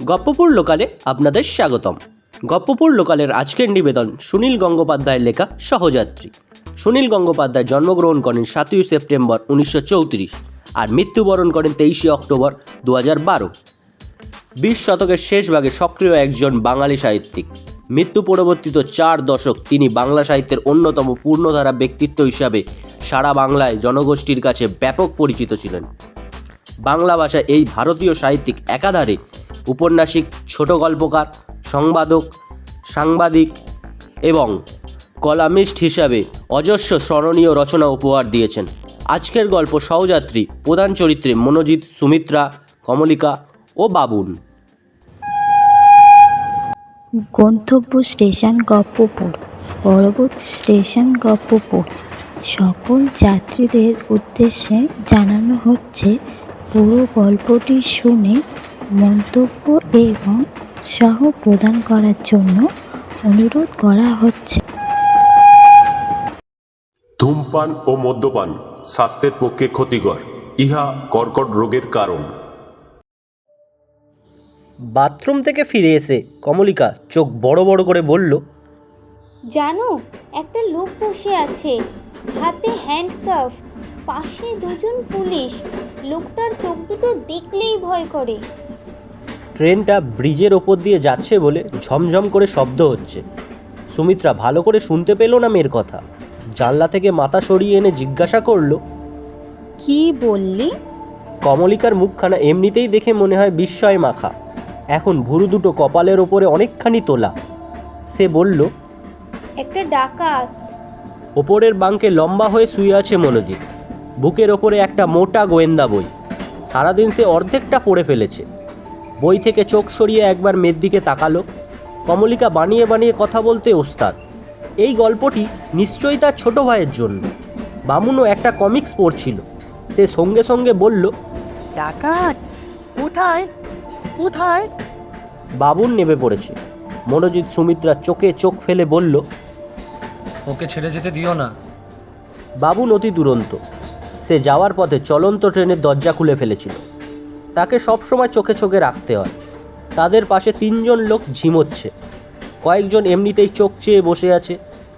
গপ্পপুর লোকালে আপনাদের স্বাগতম। গপ্পপুর লোকালের আজকের নিবেদন সুনীল গঙ্গোপাধ্যায়ের লেখা সহযাত্রী। সুনীল গঙ্গোপাধ্যায় জন্মগ্রহণ করেন 7ই সেপ্টেম্বর 1934 আর মৃত্যুবরণ করেন 23শে অক্টোবর 2012। 20 শতকের শেষ ভাগে সক্রিয় একজন বাঙালি সাহিত্যিক। মৃত্যু পরবর্তীত 4 দশক তিনি বাংলা সাহিত্যের অন্যতম পূর্ণধারা ব্যক্তিত্ব হিসাবে সারা বাংলায় জনগোষ্ঠীর কাছে ব্যাপক পরিচিত ছিলেন। বাংলা ভাষায় এই ভারতীয় সাহিত্যিক একাধারে উপন্যাসিক, ছোট গল্পকার, সংবাদক, সাংবাদিক এবং কলামিস্ট হিসাবে অজস্র স্মরণীয় রচনা উপহার দিয়েছেন। আজকের গল্প সহযাত্রী। প্রধান চরিত্রে মনোজিৎ, সুমিত্রা, কমলিকা ও বাবুন। গন্তব্য স্টেশন গপ্পপুর, পরবর্তী স্টেশন গপ্পপুর। সকল যাত্রীদের উদ্দেশ্যে জানানো হচ্ছে, পুরো গল্পটি শুনে মন্তব্য এবং উৎসাহ প্রদান করার জন্য অনুরোধ করা হচ্ছে। ধূমপান ও মদ্যপান স্বাস্থ্যের পক্ষে ক্ষতিকর। ইহা কর্কট রোগের কারণ। বাথরুম থেকে ফিরে এসে কমলিকা চোখ বড় বড় করে বলল, জানো, একটা লোক বসে আছে, হাতে হ্যান্ডকাফ, পাশে দুজন পুলিশ। লোকটার চোখ দুটো দেখলেই ভয় করে। ট্রেনটা ব্রিজের ওপর দিয়ে যাচ্ছে বলে ঝমঝম করে শব্দ হচ্ছে। সুমিত্রা ভালো করে শুনতে পেল না মেয়ের কথা। জানলা থেকে মাথা সরিয়ে এনে জিজ্ঞাসা করল, কি বললি? কমলিকার মুখখানা এমনিতেই দেখে মনে হয় বিস্ময় মাখা। এখন ভুরু দুটো কপালের ওপরে অনেকখানি তোলা। সে বলল, একটা ডাকাত। ওপরের বাঙ্কে লম্বা হয়ে শুয়ে আছে মনোজিৎ। বুকের ওপরে একটা মোটা গোয়েন্দা বই। সারাদিন সে অর্ধেকটা পড়ে ফেলেছে। বই থেকে চোখ সরিয়ে একবার মেয়ের দিকে তাকালো। কমলিকা বানিয়ে বানিয়ে কথা বলতে ওস্তাদ। এই গল্পটি নিশ্চয়ই তার ছোট ভাইয়ের জন্য। বামুনও একটা কমিক্স পড়ছিল। সে সঙ্গে সঙ্গে বলল, ডাকাত কোথায় কোথায়? বাবুন নেমে পড়েছে। মনোজিৎ সুমিত্রার চোখে চোখ ফেলে বলল, ওকে ছেড়ে যেতে দিও না। বাবুন অতি দুরন্ত। সে যাওয়ার পথে চলন্ত ট্রেনের দরজা খুলে ফেলেছিল। তাকে সবসময় চোখে চোখে রাখতে হয়। তাদের পাশে 3 জন লোক ঝিমোচ্ছে। কয়েকজন এমনিতেই চোখ চেয়ে বসে আছে,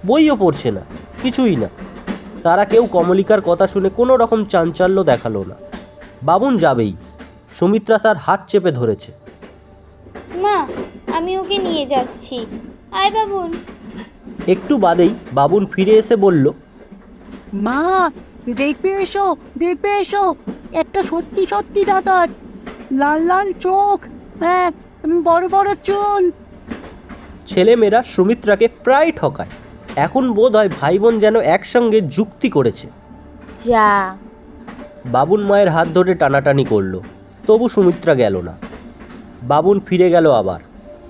বইও পড়ছে না, কিছুই না। তারা কেউ কমলিকার কথা শুনে কোনো রকম চাঞ্চল্য দেখালো না। বাবুন যাবেই। সুমিত্রা তার হাত চেপে ধরেছে। মা, আমি ওকে নিয়ে যাচ্ছি। আয় বাবুন। একটু বাদেই বাবুন ফিরে এসে বলল, মা, দেখবে এসো, দেখবে এসো, একটা সত্যি সত্যি ডাকাত, লাল লাল চোখ, হ্যাঁ, বড় বড় চুল। ছেলেমেয়েরা সুমিত্রাকে প্রায় ঠকায়। এখন বোধ হয় ভাই বোন যেন একসঙ্গে যুক্তি করেছে। যা। বাবুন মায়ের হাত ধরে টানাটানি করলো, তবু সুমিত্রা গেল না। বাবুন ফিরে গেল আবার।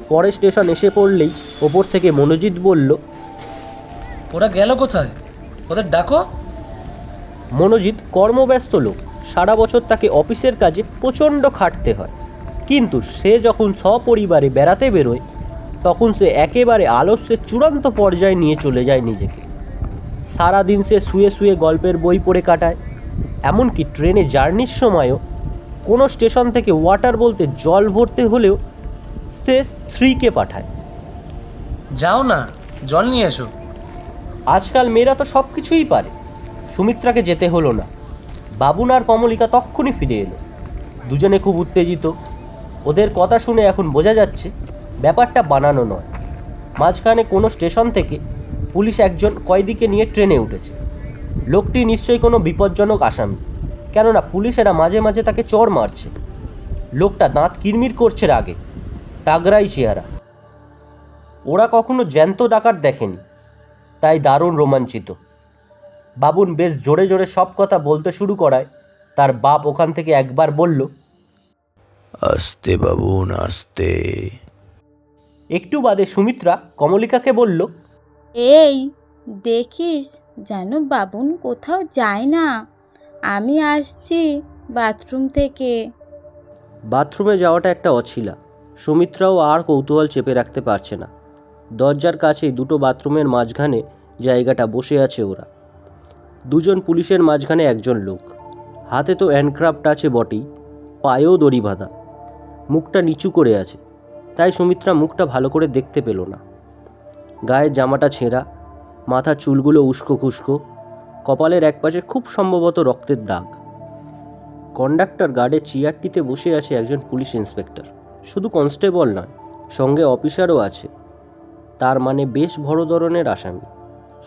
পরে স্টেশন এসে পড়লেই ওপর থেকে মনোজিৎ বলল, ওরা গেল কোথায়? ওদের ডাকো। মনোজিৎ কর্মব্যস্ত লোক। সারা বছর তাকে অফিসের কাজে প্রচণ্ড খাটতে হয়। কিন্তু সে যখন সপরিবারে বেড়াতে বেরোয়, তখন সে একেবারে আলস্যের চূড়ান্ত পর্যায়ে নিয়ে চলে যায় নিজেকে। সারাদিন সে শুয়ে শুয়ে গল্পের বই পড়ে কাটায়। এমনকি ট্রেনে জার্নির সময়ও কোনো স্টেশন থেকে ওয়াটার বলতে জল ভরতে হলেও সে স্ত্রীকে পাঠায়। যাও না, জল নিয়ে এসো। আজকাল মেয়েরা তো সব কিছুই পারে। সুমিত্রাকে যেতে হলো না। বাবুন আর কমলিকা তক্ষুনি ফিরে এলো। দুজনে খুব উত্তেজিত। ওদের কথা শুনে এখন বোঝা যাচ্ছে ব্যাপারটা বানানো নয়। মাঝখানে কোনো স্টেশন থেকে পুলিশ একজন কয়েদিকে নিয়ে ট্রেনে উঠেছে। লোকটি নিশ্চয়ই কোনো বিপজ্জনক আসামি, কেননা পুলিশেরা মাঝে মাঝে তাকে চড় মারছে। লোকটা দাঁত কিরমির করছে রাগে, তাগড়াই চেহারা। ওরা কখনো জ্যান্ত ডাকাত দেখেনি, তাই দারুণ রোমাঞ্চিত। বাবুন বেশ জোরে জোরে সব কথা বলতে শুরু করায় তার বাপ ওখান থেকে একবার বলল, আস্তে বাবুন আস্তে। একটু বাদে সুমিত্রা কমলিকাকে বলল, এই দেখিস যেন বাবুন কোথাও যায় না। আমি আসছি বাথরুম থেকে। বাথরুমে যাওয়াটা একটা অছিলা। সুমিত্রাও আর কৌতূহল চেপে রাখতে পারছে না। দরজার কাছেই দুটো বাথরুমের মাঝখানে জায়গাটা বসে আছে ওরা। দুজন পুলিশের মাঝখানে একজন লোক। হাতে তো হ্যান্ডক্রাফট আছে বটেই, পায়েও দড়ি বাঁধা। মুখটা নিচু করে আছে, তাই সুমিত্রা মুখটা ভালো করে দেখতে পেল না। গায়ের জামাটা ছেঁড়া, মাথার চুলগুলো উস্কো খুস্কো, কপালের একপাশে খুব সম্ভবত রক্তের দাগ। কন্ডাক্টর গার্ডের চেয়ারটিতে বসে আছে একজন পুলিশ ইন্সপেক্টর। শুধু কনস্টেবল নয়, সঙ্গে অফিসারও আছে। তার মানে বেশ বড় ধরনের আসামি।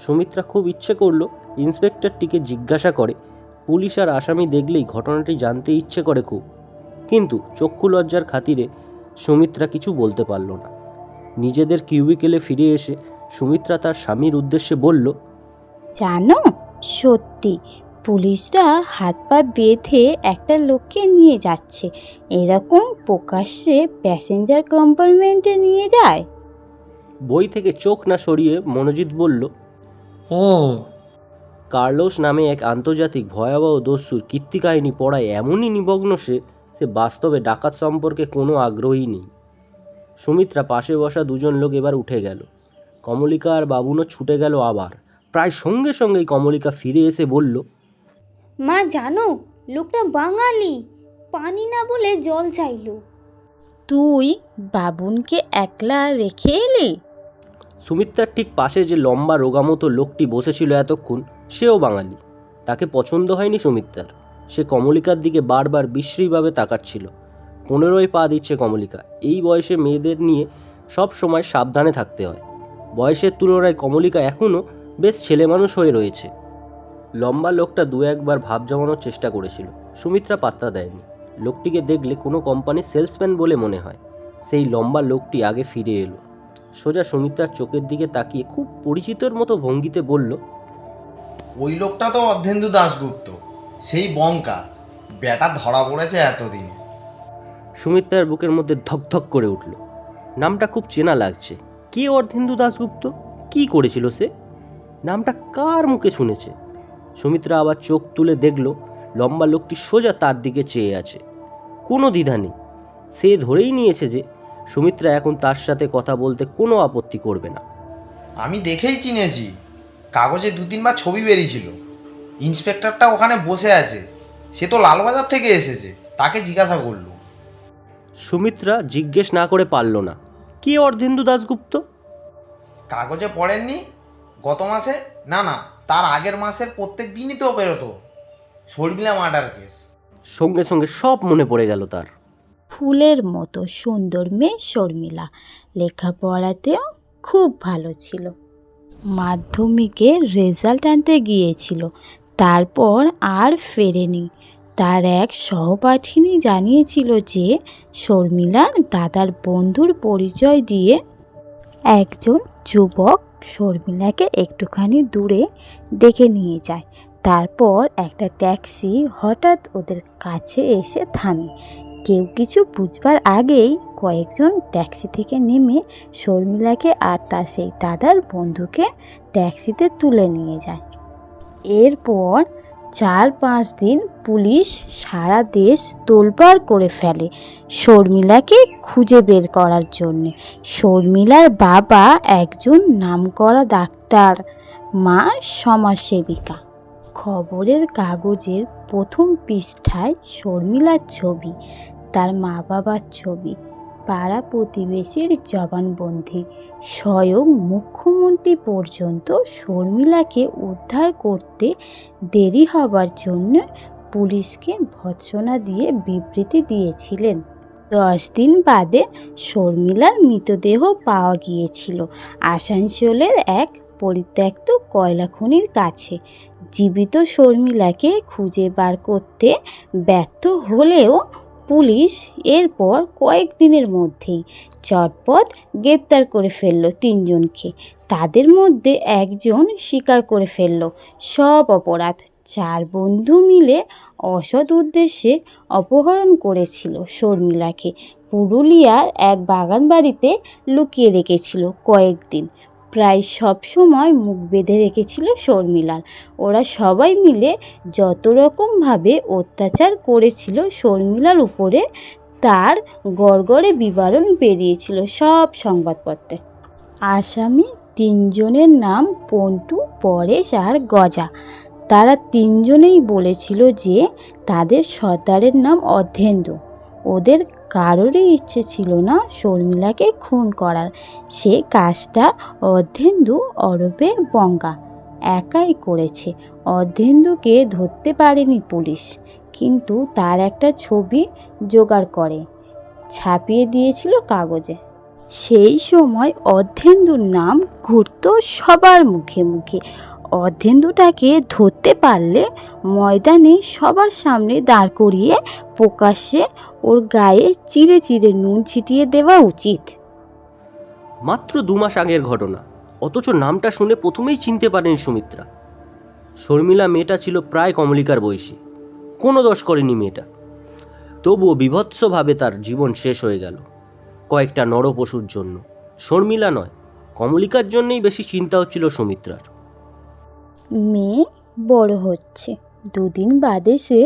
সুমিত্রা খুব ইচ্ছে করলো ইন্সপেক্টরটিকে জিজ্ঞাসা করে। পুলিশ আর আসামি দেখলেই ঘটনাটি জানতে ইচ্ছে করে খুব, কিন্তু চক্ষু লজ্জার খাতিরে সুমিত্রা কিছু বলতে পারল না। নিজেদের কিউবিকেলে ফিরে এসে সুমিত্রা তার স্বামীর উদ্দেশ্যে বলল, জানো, সত্যি পুলিশরা হাত পা বেঁধে একটা লোককে নিয়ে যাচ্ছে। এরকম প্রকাশ্যে প্যাসেঞ্জার কম্পার্টমেন্টে নিয়ে যায়। বই থেকে চোখ না সরিয়ে মনোজিৎ বলল, ও কার্লোস নামে এক আন্তর্জাতিক ভয়াবহ দস্যুর কীর্তিকাহিনী পড়ায় এমনই নিমগ্ন সে বাস্তবে ডাকাত সম্পর্কে কোনো আগ্রহী নেই। সুমিত্রা পাশে বসা দুজন লোক এবার উঠে গেল। কমলিকা আর বাবুনও ছুটে গেল আবার। প্রায় সঙ্গে সঙ্গেই কমলিকা ফিরে এসে বলল, মা জানো, লোকটা বাঙালি, পানি না বলে জল চাইলো। তুই বাবুনকে একলা রেখে এলি? সুমিত্রার ঠিক পাশে যে লম্বা রোগামতো লোকটি বসেছিল এতক্ষণ, সেও বাঙালি। তাকে পছন্দ হয়নি সুমিত্রার। সে কমলিকার দিকে বারবার বিশ্রীভাবে তাকাচ্ছিল। 15য় পা দিচ্ছে কমলিকা। এই বয়সে মেয়েদের নিয়ে সব সময় সাবধানে থাকতে হয়। বয়সের তুলনায় কমলিকা এখনও বেশ ছেলে মানুষ হয়ে রয়েছে। লম্বা লোকটা দু একবার ভাব জমানোর চেষ্টা করেছিল। সুমিত্রা পাত্তা দেয়নি। লোকটিকে দেখলে কোনো কোম্পানির সেলসম্যান বলে মনে হয়। সেই লম্বা লোকটি আগে ফিরে এলো। সোজা সুমিত্রার চোখের দিকে তাকিয়ে খুব পরিচিতর মতো ভঙ্গিতে বলল, ওই লোকটা তো অর্ধেন্দু দাশগুপ্ত, সেই বঙ্কা বেটা ধরা পড়েছে এতদিনে। সুমিত্রার বুকের মধ্যে ধকধক করে উঠল। নামটা খুব চেনা লাগছে। কে অর্ধেন্দু দাশগুপ্ত? কি করেছিল সে? নামটা কার মুখে শুনেছে? সুমিত্রা আবার চোখ তুলে দেখল লম্বা লোকটি সোজা তার দিকে চেয়ে আছে। কোনো দ্বিধা নেই। সে ধরেই নিয়েছে যে সুমিত্রা এখন তার সাথে কথা বলতে কোনো আপত্তি করবে না। আমি দেখেই চিনেছি, কাগজে 2-3 বার ছবি বেরিয়েছিল। ইন্সপেক্টরটা ওখানে বসে আছে, সে তো লালবাজার থেকে এসেছে, তাকে জিজ্ঞাসা করলো। সুমিত্রা জিজ্ঞেস না করে পারল না, কে অর্ধেন্দু দাশগুপ্ত? কাগজে পড়েননি? গত মাসে, না তার আগের মাসের প্রত্যেক দিনই তো বেরোতো শর্মিলা মার্ডার কেস। সঙ্গে সঙ্গে সব মনে পড়ে গেল তার। ফুলের মতো সুন্দর মেয়ে শর্মিলা, লেখাপড়াতেও খুব ভালো ছিল। মাধ্যমিকে রেজাল্ট আনতে গিয়েছিল, তারপর আর ফেরেনি। তার এক সহপাঠিনী জানিয়েছিল যে শর্মিলার দাদার বন্ধুর পরিচয় দিয়ে একজন যুবক শর্মিলাকে একটুখানি দূরে ডেকে নিয়ে যায়। তারপর একটা ট্যাক্সি হঠাৎ ওদের কাছে এসে থামে। কেউ কিছু বুঝবার আগেই কয়েকজন ট্যাক্সি থেকে নেমে শর্মিলাকে আর তার সেই দাদার বন্ধুকে ট্যাক্সিতে তুলে নিয়ে যায়। এরপর 4-5 দিন পুলিশ সারা দেশ তোলপাড় করে ফেলে শর্মিলাকে খুঁজে বের করার জন্যে। শর্মিলার বাবা একজন নামকরা ডাক্তার, মা সমাজসেবিকা। খবরের কাগজের প্রথম পৃষ্ঠায় শর্মিলার ছবি, তার মা বাবার ছবি, পাড়া প্রতিবেশীর জবানবন্দি, স্বয়ং মুখ্যমন্ত্রী পর্যন্ত শর্মিলাকে উদ্ধার করতে দেরি হবার জন্য পুলিশকে ভৎসনা দিয়ে বিবৃতি দিয়েছিলেন। 10 দিন বাদে শর্মিলার মৃতদেহ পাওয়া গিয়েছিল আসানসোলের এক পরিত্যক্ত কয়লা খনির কাছে। জীবিত শর্মিলাকে খুঁজে বার করতে ব্যর্থ হলেও পুলিশ এরপর কয়েকদিনের মধ্যেই চটপট গ্রেপ্তার করে ফেলল 3 জনকে। তাদের মধ্যে একজন স্বীকার করে ফেলল সব অপরাধ। 4 বন্ধু মিলে অসৎ উদ্দেশ্যে অপহরণ করেছিল শর্মিলাকে। পুরুলিয়ার এক বাগান বাড়িতে লুকিয়ে রেখেছিল কয়েকদিন। প্রায় সব সময় মুখ বেঁধে রেখেছিল শর্মিলার। ওরা সবাই মিলে যত রকমভাবে অত্যাচার করেছিল শর্মিলার উপরে, তার গড়গড়ে বিবরণ বেরিয়েছিল সব সংবাদপত্রে। আসামি 3 জনের নাম পন্টু, পরেশ আর গজা। তারা 3 জনেই বলেছিল যে তাদের সর্দারের নাম অর্ধেন্দু। ওদের কারোরই ইচ্ছে ছিল না শর্মিলাকে খুন করার। সে কাজটা অর্ধেন্দু ওরফে বঙ্গা একাই করেছে। অর্ধেন্দুকে ধরতে পারেনি পুলিশ, কিন্তু তার একটা ছবি জোগাড় করে ছাপিয়ে দিয়েছিল কাগজে। সেই সময় অর্ধেন্দুর নাম ঘুরতো সবার মুখে মুখে। অর্ধেন্দুটাকে ধরতে পারলে ময়দানে সবার সামনে দাঁড় করিয়ে প্রকাশ্যে ওর গায়ে চিরে চিরে নুন ছিটিয়ে দেওয়া উচিত। মাত্র 2 মাস আগের ঘটনা, অথচ নামটা শুনে প্রথমেই চিনতে পারেনি সুমিত্রা। শর্মিলা মেয়েটা ছিল প্রায় কমলিকার বয়সী, কোনো দোষ করেনি মেয়েটা। তবুও বিভৎসভাবে তার জীবন শেষ হয়ে গেল কয়েকটা নরপশুর জন্য। শর্মিলা নয়, কমলিকার জন্যই বেশি চিন্তা হচ্ছিল সুমিত্রার। মেয়ে বড় হচ্ছে, 2 দিন বাদে সে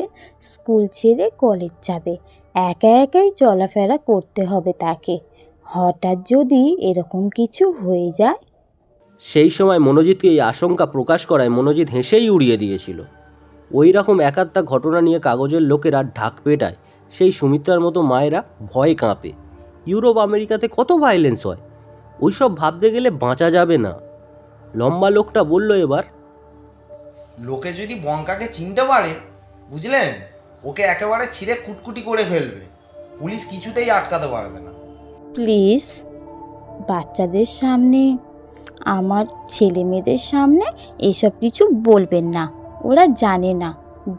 স্কুল ছেড়ে কলেজ যাবে। একা একাই চলাফেরা করতে হবে তাকে। হঠাৎ যদি এরকম কিছু হয়ে যায়। সেই সময় মনোজিৎকে এই আশঙ্কা প্রকাশ করায় মনোজিৎ হেসেই উড়িয়ে দিয়েছিল। ওই রকম একাত্তা ঘটনা নিয়ে কাগজের লোকেরা ঢাক পেটায়, সেই সুমিত্রার মতো মায়েরা ভয়ে কাঁপে। ইউরোপ আমেরিকাতে কত ভায়োলেন্স হয়, ওইসব ভাবতে গেলে বাঁচা যাবে না। লম্বা লোকটা বলল, এবার লোকে যদি বঙ্কাকে চিনতে পারে, বুঝলেন, ওকে একেবারে ছিঁড়ে কুটকুটি করে ফেলবে। পুলিশ কিছুতেই আটকাতে পারবে না। প্লিজ, বাচ্চাদের সামনে, আমার ছেলে মেয়েদের সামনে এসব কিছু বলবেন না। ওরা জানে না,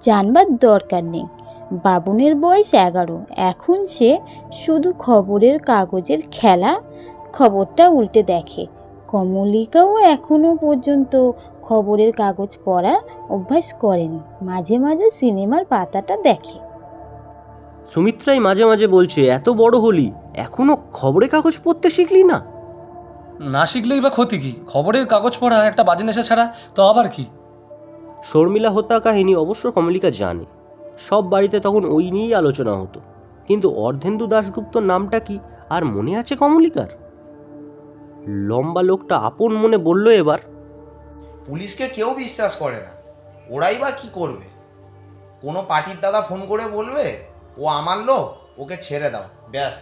জানবার দরকার নেই। বাবুনের বয়স 11, এখন সে শুধু খবরের কাগজের খেলা খবরটা উল্টে দেখে। কমলিকাও এখনও পর্যন্ত খবরের কাগজ পড়ার অভ্যাস করেনি, মাঝে মাঝে সিনেমার পাতাটা দেখে। সুমিত্রাই মাঝে মাঝে বলছে, এত বড় হলি এখনো খবরের কাগজ পড়তে শিখলি না? না শিখলেই বা ক্ষতি কি? খবরের কাগজ পড়া একটা বাজে নেশা ছাড়া তো আবার কি? শর্মিলা হত্যা কাহিনী অবশ্য কমলিকা জানে, সব বাড়িতে তখন ওই নিয়েই আলোচনা হতো। কিন্তু অর্ধেন্দু দাশগুপ্তর নামটা কি আর মনে আছে কমলিকার? লম্বা লোকটা আপন মনে বলল, এবার পুলিশকে কেউ বিশ্বাস করে না, ওরাই বা কি করবে? কোনো পার্টির দাদা ফোন করে বলবে, ও আমার লোক, ওকে ছেড়ে দাও, ব্যাস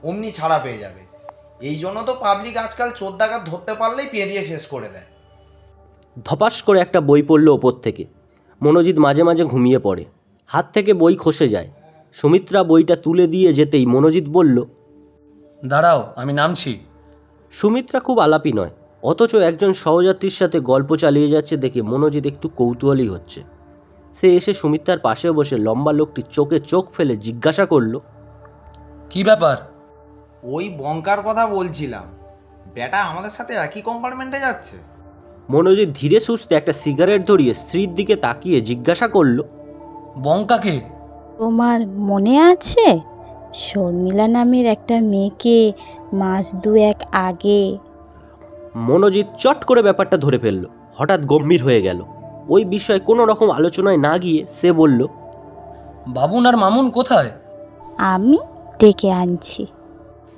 অমনি ছাড়া পেয়ে যাবে। এই জন্য তো পাবলিক আজকাল চোর ডাকাত ধরতে পারলেই পেয়ে দিয়ে শেষ করে দেয়। ধপাস করে একটা বই পড়ল ওপর থেকে। মনোজিৎ মাঝে মাঝে ঘুমিয়ে পড়ে, হাত থেকে বই খসে যায়। সুমিত্রা বইটা তুলে দিয়ে যেতেই মনোজিৎ বলল, দাঁড়াও, আমি নামছি। সুমিত্রা খুব আলাপি নয়, অথচ একজন সহযাত্রীর সাথে গল্প চালিয়ে যাচ্ছে দেখে মনোজিৎ একটু কৌতূহলী হচ্ছে। সে এসে সুমিত্রার পাশে বসে লম্বা লোকটির চোখে চোখ ফেলে জিজ্ঞাসা করল, কি ব্যাপার? ওই বঙ্কার কথা বলছিলাম, বেটা আমাদের সাথে একই কম্পার্টমেন্টে যাচ্ছে। মনোজিৎ ধীরে সুস্থে একটা সিগারেট ধরিয়ে স্ত্রীর দিকে তাকিয়ে জিজ্ঞাসা করল, বঙ্কাকে? তোমার মনে আছে শর্মিলা নামের একটা মেয়েকে মাস 2 আগে? মনোজিৎ চট করে ব্যাপারটা ধরে ফেলল, হঠাৎ গম্ভীর হয়ে গেল। ওই বিষয়ে কোনো রকম আলোচনায় না গিয়ে সে বলল, বাবুন আর মামুন কোথায়? আমি ডেকে আনছি।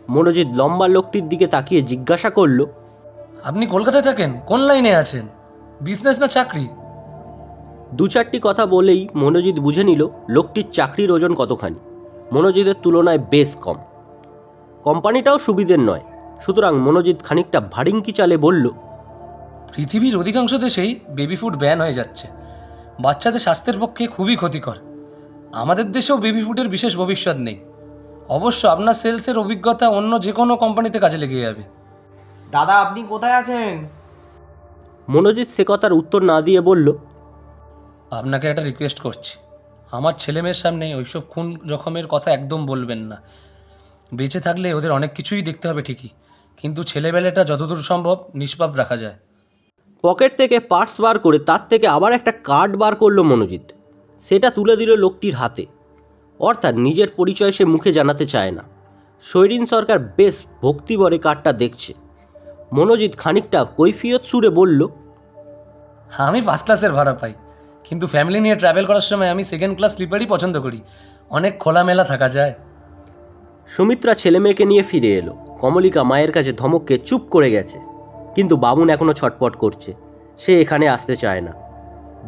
মনোজিৎ লম্বা লোকটির দিকে তাকিয়ে জিজ্ঞাসা করল, আপনি কলকাতায় থাকেন? কোন লাইনে আছেন? বিজনেস না চাকরি? 2-4টি কথা বলেই মনোজিৎ বুঝে নিল লোকটির চাকরির ওজন কতখানি। মনোজিতের তুলনায় বেশ কম, কোম্পানিটাও সুবিধের নয়। সুতরাং মনোজিৎ খানিকটা ভারিঙ্কি চালে বলল, পৃথিবীর অধিকাংশ দেশেই বেবি ফুড ব্যান হয়ে যাচ্ছে। বাচ্চাদের স্বাস্থ্যের পক্ষে খুবই ক্ষতিকর। আমাদের দেশেও বেবি ফুডের বিশেষ ভবিষ্যৎ নেই। অবশ্য আপনার সেলসের অভিজ্ঞতা অন্য যে কোনো কোম্পানিতে কাজে লেগে যাবে। দাদা আপনি কোথায় আছেন? মনোজিৎ সে কথার উত্তর না দিয়ে বলল, আপনাকে একটা রিকোয়েস্ট করছি, আমার ছেলেমেয়ের সামনে ওইসব খুন জখমের কথা একদম বলবেন না। বেঁচে থাকলে ওদের অনেক কিছুই দেখতে হবে ঠিকই, কিন্তু ছেলেবেলাটা যতদূর সম্ভব নিষ্পাপ রাখা যায়। পকেট থেকে পার্স বার করে তার থেকে আবার একটা কার্ড বার করলো মনোজিৎ। সেটা তুলে দিল লোকটির হাতে। অর্থাৎ নিজের পরিচয় সে মুখে জানাতে চায় না। সৈরিন সরকার বেশ ভক্তিভরে কার্ডটা দেখছে। মনোজিৎ খানিকটা কৈফিয়ত সুরে বলল, আমি ফার্স্ট ক্লাসের ভাড়া পাই, কিন্তু ফ্যামিলি নিয়ে ট্রাভেল করার সময় আমি সেকেন্ড ক্লাস স্লিপারই পছন্দ করি। অনেক খোলামেলা থাকা যায়। সুমিত্রা ছেলে মেয়েকে নিয়ে ফিরে এলো। কমলিকা মায়ের কাছে ধমককে চুপ করে গেছে, কিন্তু বাবুন এখনও ছটপট করছে। সে এখানে আসতে চায় না।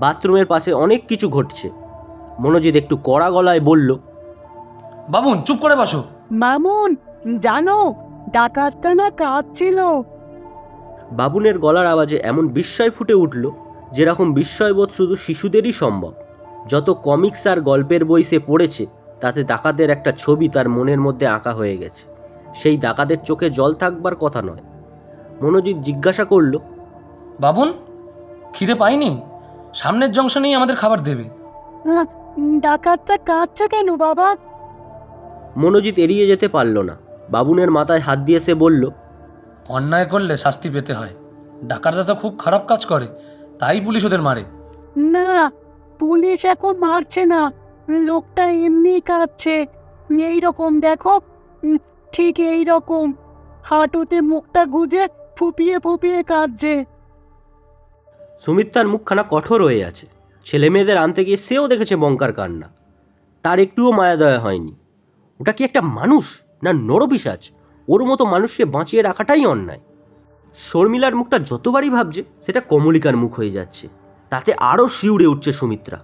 বাথরুমের পাশে অনেক কিছু ঘটছে। মনোজিৎ একটু কড়া গলায় বলল, বাবুন চুপ করে বসো। মামুন, জানো ডাকাতটা না কাঁদছিল। বাবুনের গলার আওয়াজে এমন বিস্ময় ফুটে উঠল যেরকম বিস্ময়বোধ শুধু শিশুদেরই সম্ভব। যত কমিক্স আর গল্পের বই সে পড়েছে তাতে ডাকাতের একটা ছবি তার মনের মধ্যে আঁকা হয়ে গেছে। সেই ডাকাতের চোখে জল থাকবার কথা নয়। মনোজিৎ জিজ্ঞাসা করল, বাবুন খিদে পাইনি? সামনের জংশনেই আমাদের খাবার দেবে। আহ, ডাকাতটা কাঁদছে কেন বাবা? মনোজিৎ এড়িয়ে যেতে পারল না। বাবুনের মাথায় হাত দিয়ে সে বলল, অন্যায় করলে শাস্তি পেতে হয়। ডাকাতরা তো খুব খারাপ কাজ করে, তাই পুলিশ ওদের মারে। না, পুলিশ এখন মারছে না, লোকটা এমনি কাঁদছে। এইরকম দেখো, ঠিক এইরকম হাঁটুতে মুখটা গুজে ফুপিয়ে ফুপিয়ে কাঁদছে। সুমিত্রার মুখখানা কঠোর হয়ে আছে। ছেলে মেয়েদের আনতে গিয়ে সেও দেখেছে বঙ্কার কান্না। তার একটুও মায়া দয়া হয়নি। ওটা কি একটা মানুষ না নরপিশাচ? ওর মতো মানুষকে বাঁচিয়ে রাখাটাই অন্যায়। শর্মিলার মুখটা যতবারই ভাবছে সেটা কমলিকার মুখ হয়ে যাচ্ছে। তাতে আরও শিউরে উঠছে সুমিত্রা।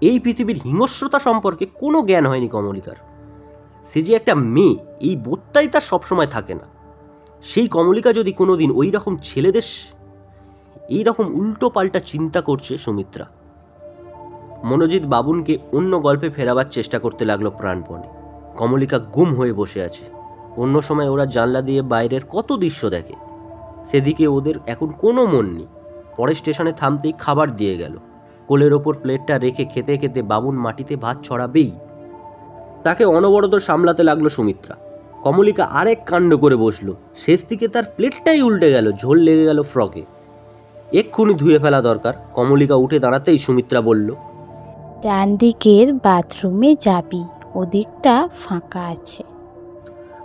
এই পৃথিবীর হিংস্রতা সম্পর্কে কোনো জ্ঞান হয়নি কমলিকার। সে যে একটা মেয়ে এই বোধটাই তার সবসময় থাকে না। সেই কমলিকা যদি কোনো দিন ওই রকম ছেলেদের এই রকম উল্টো পাল্টা চিন্তা করছে সুমিত্রা। মনোজিৎ বাবুনকে অন্য গল্পে ফেরাবার চেষ্টা করতে লাগলো প্রাণপণে। কমলিকা গুম হয়ে বসে আছে। অন্য সময় ওরা জানলা দিয়ে বাইরের কত দৃশ্য দেখে, সেদিকে ওদের এখন কোনো মন নেই। পরে স্টেশনে থামতেই খাবার দিয়ে গেল। কোলের ওপর প্লেটটা রেখে খেতে খেতে বাবুন মাটিতে ভাত ছড়াবেই। তাকে অনবরত সামলাতে লাগলো সুমিত্রা। কমলিকা আরেক কাণ্ড করে বসলো। শেষ দিকে তার প্লেটটাই উল্টে গেল, ঝোল লেগে গেল ফ্রকে। এক্ষুনি ধুয়ে ফেলা দরকার। কমলিকা উঠে দাঁড়াতেই সুমিত্রা বলল, ডান দিকের বাথরুমে যাবি, ওদিকটা ফাঁকা আছে।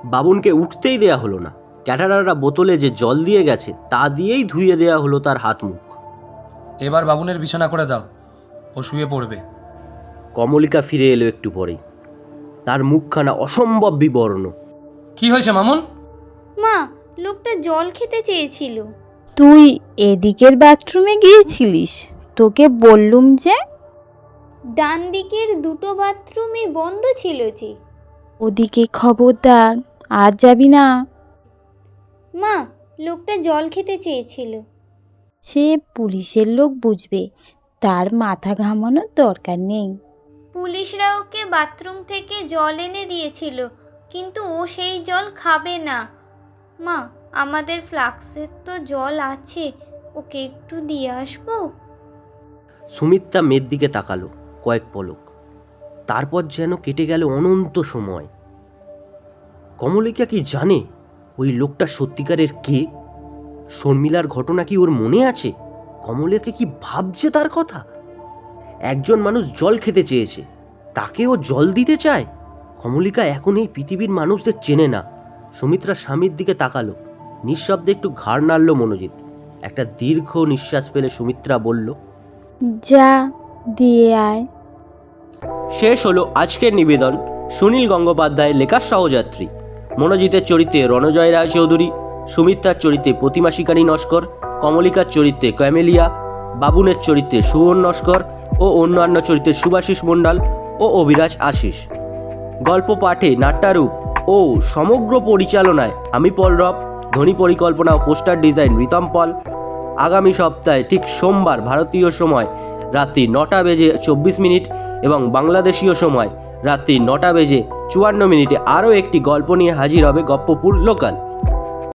বাবুনকে উঠতেই দেয়া হলো না। ক্যাটারাররা বোতলে যে জল দিয়ে গেছে তা দিয়েই ধুয়ে দেয়া হলো তার হাত মুখ। এবার বাবুনের বিছানা করে দাও, ও শুয়ে পড়বে। কমলিকা ফিরে এলো একটু পরেই। তার মুখখানা অসম্ভব বিবর্ণ। কি হয়েছে মামুন? মা, লোকটা জল খেতে চেয়েছিল। তুই এদিকের বাথরুমে গিয়েছিলিস? তোকে বললুম যে। ডান দিকের দুটো বাথরুমই বন্ধ ছিল যে। ওদিকে খবরদার, আর যাবি না। মা, লোকটা জল খেতে চেয়েছিল। সে পুলিশের লোক বুঝবে, তার মাথা ঘামানোর দরকার নেই। পুলিশরা ওকে বাথরুম থেকে জল এনে দিয়েছিল, কিন্তু ও সেই জল খাবে না। মা, আমাদের ফ্লাক্সের তো জল আছে, ওকে একটু দিয়ে আসবো? সুমিত্রা মেয়ের দিকে তাকালো কয়েক পলক। তারপর যেন কেটে গেল অনন্ত সময়। কমলিকা কি জানে ওই লোকটা সত্যিকারের কে? শর্মিলার ঘটনা কি ওর মনে আছে? কমলিকা কি ভাবছে তার কথা? একজন মানুষ জল খেতে চেয়েছে, তাকে ও জল দিতে চায়? কমলিকা এখন এই পৃথিবীর মানুষদের চেনে না। সুমিত্রা স্বামীর দিকে তাকালো। নিঃশব্দে একটু ঘাড় নাড়ল মনোজিৎ। একটা দীর্ঘ নিঃশ্বাস ফেলে সুমিত্রা বলল, যা দিয়ে আয়। শেষ হলো আজকের নিবেদন সুনীল গঙ্গোপাধ্যায়ের লেখা সহযাত্রী। মনোজিতের চরিত্রে রণজয় রায়চৌধুরী, সুমিত্রার চরিত্রে প্রতিমা শিকারী নস্কর, কমলিকার চরিত্রে ক্যামেলিয়া, বাবুনের চরিত্রে সুমন নস্কর ও অন্যান্য চরিত্রে সুভাষিস মণ্ডল ও অভিরাজ আশিস। গল্প পাঠে নাট্যারূপ ও সমগ্র পরিচালনায় আমি পলরব, ধ্বনি পরিকল্পনা ও পোস্টার ডিজাইন রিতম পল। আগামী সপ্তাহে ঠিক সোমবার ভারতীয় সময় রাত্রি 9:24 এবং বাংলাদেশীয় সময় রাত্রি 9:54 আরও একটি গল্প নিয়ে হাজির হবে গপ্পপুর লোকাল।